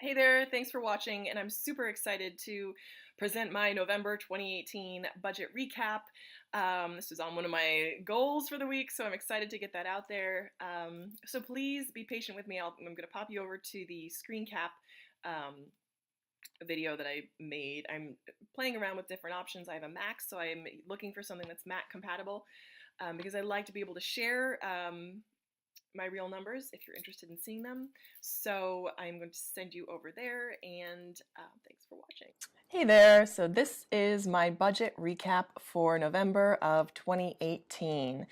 Hey there, thanks for watching, and I'm super excited to present my November 2018 budget recap. This was on one of my goals for the week, so I'm excited to get that out there. So please be patient with me. I'm going to pop you over to the screen cap um, video that I made. I'm playing around with different options. I have a Mac, so I'm looking for something that's Mac compatible because I like to be able to share my real numbers if you're interested in seeing them. So I'm going to send you over there, and thanks for watching. Hey there, so this is my budget recap for November of 2018.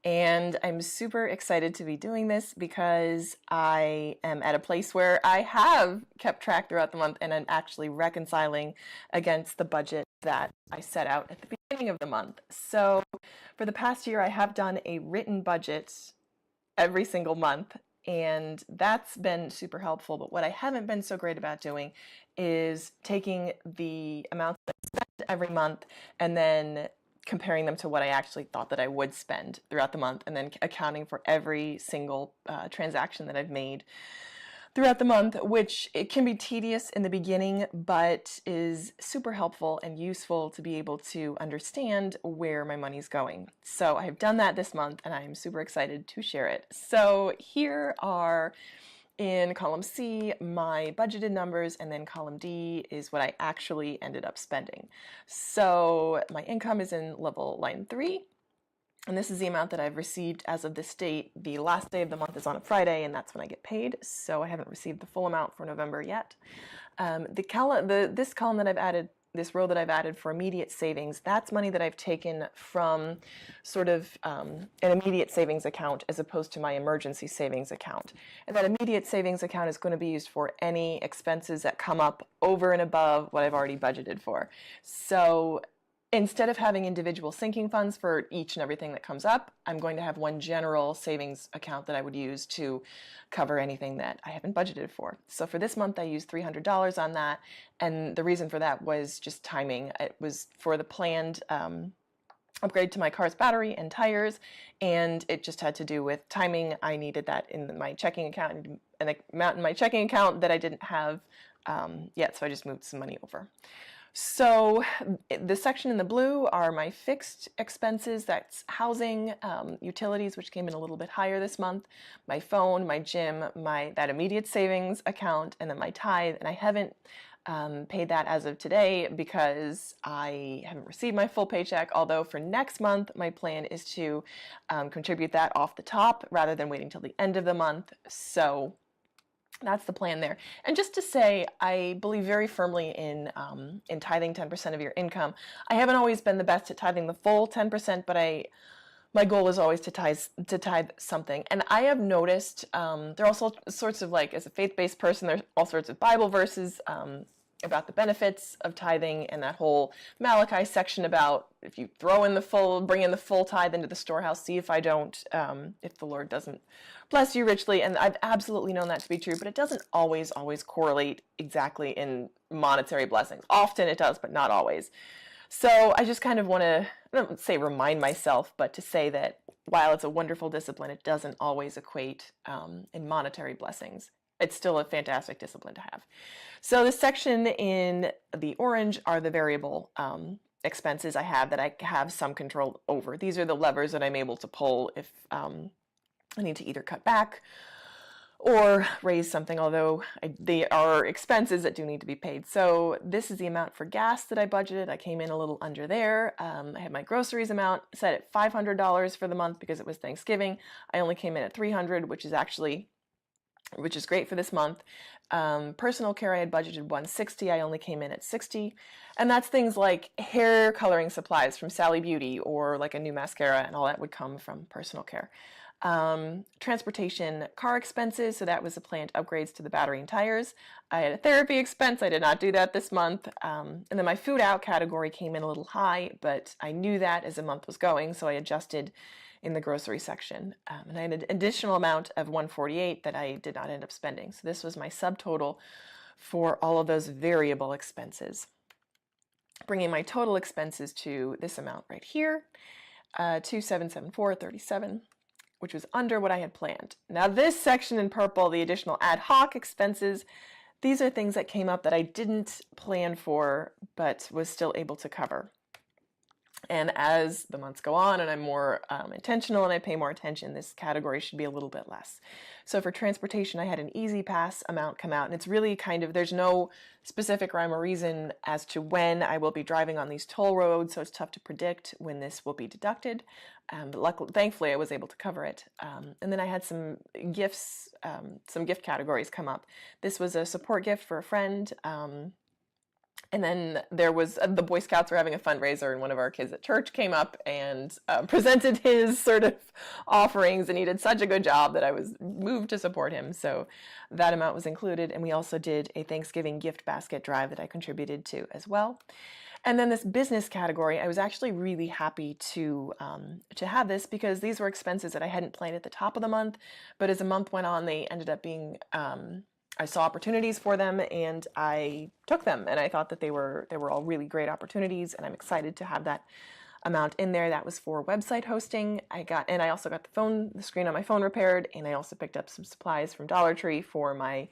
And I'm super excited to be doing this because I am at a place where I have kept track throughout the month and I'm actually reconciling against the budget that I set out at the beginning of the month. So for the past year, I have done a written budget every single month, and that's been super helpful. But what I haven't been so great about doing is taking the amounts that I spend every month and then comparing them to what I actually thought that I would spend throughout the month, and then accounting for every single transaction that I've made throughout the month, which it can be tedious in the beginning, but is super helpful and useful to be able to understand where my money's going. So I have done that this month, and I'm super excited to share it. So here are, in column C, my budgeted numbers, and then column D is what I actually ended up spending. So my income is in level line 3. And this is the amount that I've received as of this date. The last day of the month is on a Friday, and that's when I get paid. So I haven't received the full amount for November yet. This column that I've added, this row that I've added for immediate savings, that's money that I've taken from sort of an immediate savings account as opposed to my emergency savings account. And that immediate savings account is going to be used for any expenses that come up over and above what I've already budgeted for. So instead of having individual sinking funds for each and everything that comes up, I'm going to have one general savings account that I would use to cover anything that I haven't budgeted for. So for this month, I used $300 on that, and the reason for that was just timing. It was for the planned upgrade to my car's battery and tires, and it just had to do with timing. I needed that in my checking account, an amount in my checking account that I didn't have yet, so I just moved some money over. So the section in the blue are my fixed expenses. That's housing, utilities, which came in a little bit higher this month, my phone, my gym, that immediate savings account, and then my tithe. And I haven't paid that as of today because I haven't received my full paycheck, although for next month my plan is to contribute that off the top rather than waiting till the end of the month. So that's the plan there. And just to say, I believe very firmly in tithing 10% of your income. I haven't always been the best at tithing the full 10%, but my goal is always to tithe something. And I have noticed there are all sorts of, like, as a faith-based person, there's all sorts of Bible verses about the benefits of tithing, and that whole Malachi section about if you bring in the full tithe into the storehouse, see if if the Lord doesn't bless you richly. And I've absolutely known that to be true, but it doesn't always correlate exactly in monetary blessings. Often it does, but not always. So I just kind of want to, I don't say remind myself, but to say that while it's a wonderful discipline, it doesn't always equate in monetary blessings. It's still a fantastic discipline to have. So the section in the orange are the variable expenses I have that I have some control over. These are the levers that I'm able to pull if I need to either cut back or raise something, although they are expenses that do need to be paid. So this is the amount for gas that I budgeted. I came in a little under there. I had my groceries amount set at $500 for the month because it was Thanksgiving. I only came in at $300, which is great for this month. Personal care, I had budgeted $160. I only came in at $60. And that's things like hair coloring supplies from Sally Beauty, or like a new mascara, and all that would come from personal care. Transportation, car expenses, so that was the planned upgrades to the battery and tires. I had a therapy expense. I did not do that this month. And then my food out category came in a little high, but I knew that as the month was going, so I adjusted in the grocery section. And I had an additional amount of $148 that I did not end up spending. So this was my subtotal for all of those variable expenses, bringing my total expenses to this amount right here, $2,774.37, which was under what I had planned. Now this section in purple, the additional ad hoc expenses, These are things that came up that I didn't plan for, but was still able to cover. And as the months go on and I'm more intentional and I pay more attention, this category should be a little bit less. So for transportation, I had an Easy Pass amount come out, and it's really kind of, there's no specific rhyme or reason as to when I will be driving on these toll roads, so it's tough to predict when this will be deducted. But luckily, thankfully, I was able to cover it. And then I had some gifts, some gift categories come up. This was a support gift for a friend. And then there was, the Boy Scouts were having a fundraiser, and one of our kids at church came up and presented his sort of offerings, and he did such a good job that I was moved to support him. So that amount was included, and we also did a Thanksgiving gift basket drive that I contributed to as well. And then this business category, I was actually really happy to have this, because these were expenses that I hadn't planned at the top of the month, but as the month went on, they ended up being I saw opportunities for them and I took them, and I thought that they were all really great opportunities, and I'm excited to have that amount in there. That was for website hosting. I also got the screen on my phone repaired, and I also picked up some supplies from Dollar Tree for my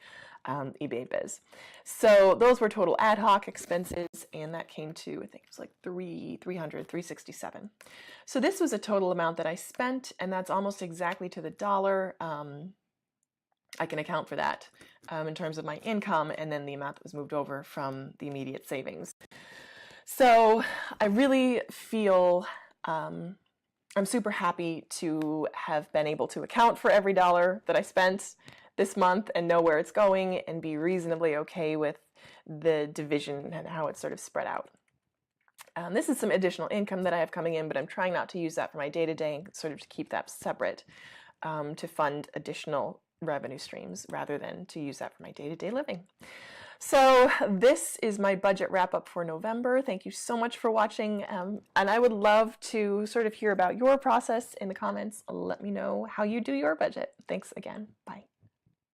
eBay biz. So those were total ad hoc expenses, and that came to, I think it was like $367. So this was a total amount that I spent, and that's almost exactly to the dollar. I can account for that in terms of my income, and then the amount that was moved over from the immediate savings. So I really feel I'm super happy to have been able to account for every dollar that I spent this month and know where it's going and be reasonably okay with the division and how it's sort of spread out. This is some additional income that I have coming in, but I'm trying not to use that for my day-to-day, sort of to keep that separate to fund additional revenue streams rather than to use that for my day-to-day living. So this is my budget wrap-up for November. Thank you so much for watching, and I would love to sort of hear about your process in the comments. Let me know how you do your budget. Thanks again. Bye.